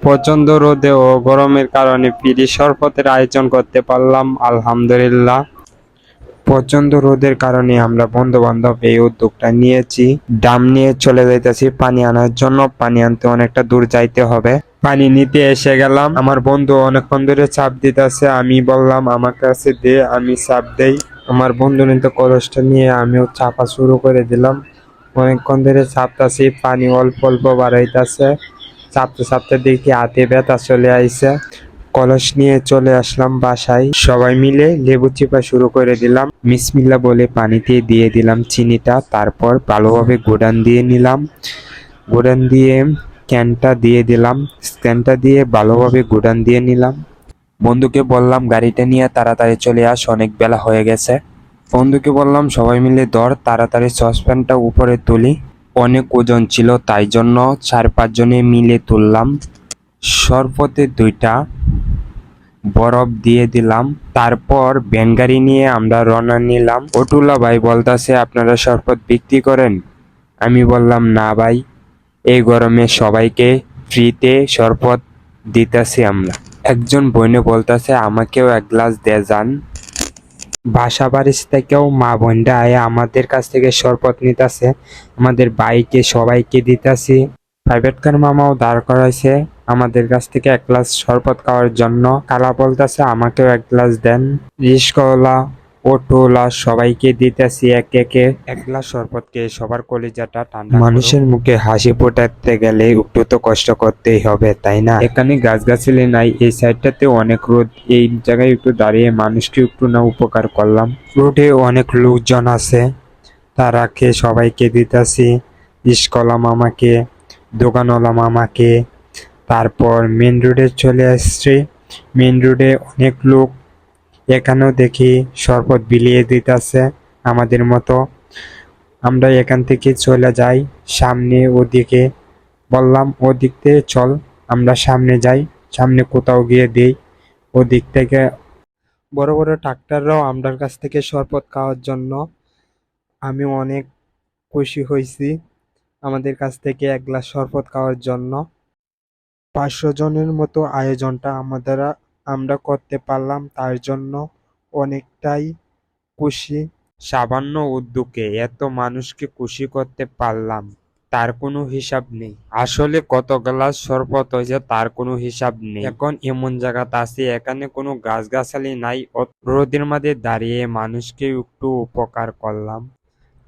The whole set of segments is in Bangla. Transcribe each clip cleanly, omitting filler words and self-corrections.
প্রচন্ড রোদে ও গরমের কারণে ফ্রি শরবতের আয়োজন করতে পারলাম, আলহামদুলিল্লাহ। প্রচন্ড রোদের কারণে আমরা বন্ধু বান্ধব এই উদ্যোগটা নিয়েছি। ড্রাম নিয়ে চলে যাইতেছি পানি আনার জন্য। পানি আনতে অনেকটা দূর যাইতে হবে। পানি নিতে এসে গেলাম। আমার বন্ধু অনেকক্ষণ ধরে চাপ দিতেছে, আমি বললাম আমার কাছে দে, আমি চাপ দেই। আমার বন্ধু নিতে কলসটা নিয়ে আমিও চাপা শুরু করে দিলাম। অনেকক্ষণ ধরে চাপতাছি, পানি অল্প অল্প বাড়াইতেছে। চাপতে চাপতে দেখি হাতে ব্যথা চলে আইছে। কলস নিয়ে চলে আসলাম বাসায়। সবাই মিলে লেবু চিপা শুরু করে দিলাম। বিসমিল্লাহ বলে পানিতে দিয়ে দিলাম চিনিটা। তারপর ভালোভাবে গুড়ান দিয়ে নিলাম। গুড়ান দিয়ে ক্যানটা দিয়ে দিলাম। ক্যানটা দিয়ে ভালোভাবে গুড়ান দিয়ে নিলাম। বন্ধুকে বললাম গাড়িটা নিয়ে তাড়াতাড়ি চলে আস, অনেক বেলা হয়ে গেছে। বন্ধুকে বললাম সবাই মিলে ধর, তাড়াতাড়ি সসপ্যানটা উপরে তুলি। অনেক ওজন ছিল, তাই জন্য 4-5 জনে মিলে তুললাম। শরবতে 2টা বরফ দিয়ে দিলাম। তারপর ভ্যান গাড়ি নিয়ে আমরা রওনা নিলাম। অটুলা ভাই বলতাছে আপনারা শরবত বিক্রি করেন? আমি বললাম না ভাই, এই গরমে সবাইকে ফ্রিতে শরবত দিতেছি আমরা। একজন বইনে বলতাছে আমাকেও 1 গ্লাস দে যান। বাসা বাড়ির থেকেও মা বোনরা আয়া আমাদের কাছ থেকে শরবত নিতেছে, আমাদের বাইকে সবাইকে দিতেছি। প্রাইভেট কার মামাও দাঁড় করাইছে আমাদের কাছ থেকে 1 গ্লাস শরবত খাওয়ার জন্য। কালা বলতেছে আমাকেও 1 গ্লাস দেন। রিস্কাওয়ালা, অটোওয়ালা সবাইকে দিতেছি একে একে 1 গ্লাস শরবত খেয়ে সবার কলিজাটা ঠান্ডা। মানুষের মুখে হাসি ফোটাতে গেলে একটু তো কষ্ট করতেই হবে, তাই না? এখানে গাছগাছালি নাই, এই সাইডটাতে অনেক রোদ। এই জায়গায় একটু দাঁড়িয়ে মানুষকে একটু না উপকার করলাম। রোডে অনেক লোকজন আছে, তারা খেয়ে সবাইকে দিতেছি। রিস্কাওয়ালা মামাকে, দোকানওয়ালা মামাকে। তারপর মেন রোডে চলে আসছি। মেন রোডে অনেক লোক, এখানেও দেখি শরবত বিলিয়ে দিতেছে আমাদের মতো। আমরা এখান থেকে চলে যাই সামনে ওদিকে। বললাম ওদিক থেকে চল, আমরা সামনে যাই, সামনে কোথাও গিয়ে দিই। ওদিক থেকে বড় বড় ট্রাক্টররাও আমার কাছ থেকে শরবত খাওয়ার জন্য। আমি অনেক খুশি হয়েছি আমাদের কাছ থেকে 1 গ্লাস শরবত খাওয়ার জন্য। 500 জনের মতো আয়োজনটা আমরা করতে পারলাম, তার জন্য অনেকটাই খুশি। সামান্য উদ্যোগে এত মানুষকে খুশি করতে পারলাম, তার কোনো হিসাব নেই। আসলে কত গ্লাস শরবত হয়েছে তার কোনো হিসাব নেই। এখন এমন জায়গাতে আছি, এখানে কোনো গাছগাছালি নাই। রোদের মাঝে দাঁড়িয়ে মানুষকে একটু উপকার করলাম।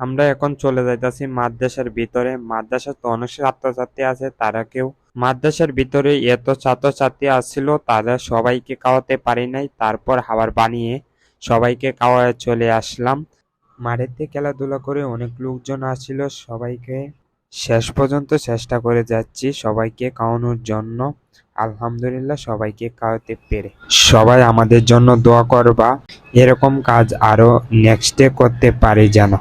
আমরা এখন চলে যাইতাছি মাদ্রাসার ভিতরে। মাদ্রাসা তো অনেক ছাত্রছাত্রী আছে, তারা কেউ মাদ্রাসার ভিতরে এত ছাত্রছাত্রী আসছিল, তারা সবাইকে খাওয়াতে পারি নাই। তারপর খাবার বানিয়ে সবাইকে খাওয়ায় চলে আসলাম। মাঠেতে খেলাধুলা করে অনেক লোকজন আসছিল, সবাইকে শেষ পর্যন্ত চেষ্টা করে যাচ্ছি সবাইকে খাওয়ানোর জন্য। আলহামদুলিল্লাহ সবাইকে খাওয়াতে পেরে। সবাই আমাদের জন্য দোয়া করবা, এরকম কাজ আরো নেক্সটে করতে পারি যেন।